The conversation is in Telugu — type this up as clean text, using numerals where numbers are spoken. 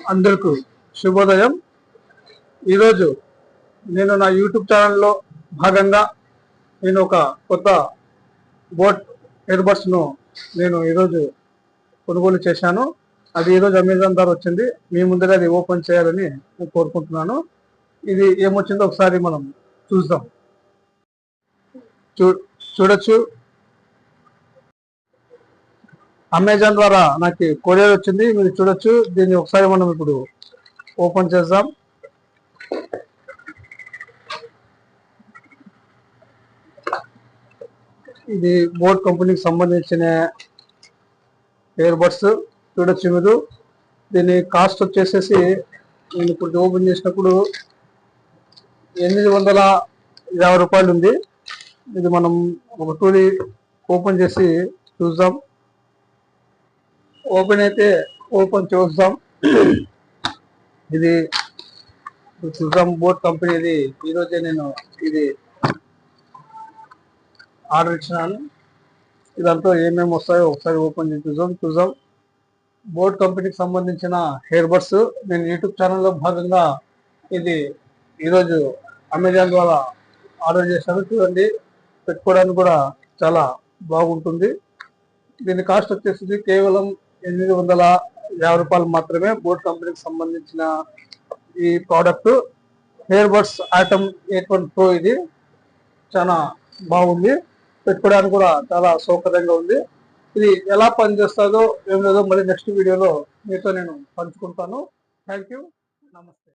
అందరికీ శుభోదయం. ఈరోజు నేను నా యూట్యూబ్ ఛానల్లో భాగంగా నేను ఒక కొత్త బోట్ ఇయర్బడ్స్ను నేను ఈరోజు కొనుగోలు చేశాను. అది ఈరోజు అమెజాన్ ద్వారా వచ్చింది. మీ ముందుగా అది ఓపెన్ చేయాలని నేను కోరుకుంటున్నాను. ఇది ఏమొచ్చిందో ఒకసారి మనం చూద్దాం. చూడొచ్చు, అమెజాన్ ద్వారా నాకు కొరియర్ వచ్చింది. మీరు చూడొచ్చు. దీన్ని ఒకసారి మనం ఇప్పుడు ఓపెన్ చేద్దాం. ఇది బోట్ కంపెనీకి సంబంధించిన ఇయర్బడ్స్. చూడొచ్చు మీరు. దీని కాస్ట్ వచ్చేసేసి నేను ఇప్పుడు ఓపెన్ చేసినప్పుడు 850 రూపాయలు ఉంది. ఇది మనం ఒక టూరి ఓపెన్ చేసి చూద్దాం. ఓపెన్ అయితే ఓపెన్ చూద్దాం. ఇది చూద్దాం. బోట్ కంపెనీది ఈరోజే నేను ఇది ఆర్డర్ ఇచ్చినాను. ఇదంతా ఏమేమి వస్తాయో ఒకసారి ఓపెన్ చేసి చూద్దాం. బోట్ కంపెనీకి సంబంధించిన ఇయర్బడ్స్ నేను యూట్యూబ్ ఛానల్లో భాగంగా ఇది ఈరోజు అమెజాన్ ద్వారా ఆర్డర్ చేశాను. చూడండి, పెట్టుకోవడానికి కూడా చాలా బాగుంటుంది. దీని కాస్ట్ వచ్చేసి కేవలం 850 రూపాయలు మాత్రమే. బోట్ కంపెనీకి సంబంధించిన ఈ ప్రోడక్ట్ ఇయర్బడ్స్ ఆటమ్ 81 ప్రో. ఇది చాలా బాగుంది. పెట్టుకోవడానికి కూడా చాలా సౌకర్యంగా ఉంది. ఇది ఎలా పనిచేస్తుందో ఏం లేదో మళ్ళీ నెక్స్ట్ వీడియోలో మీతో నేను పంచుకుంటాను. Thank you. నమస్తే.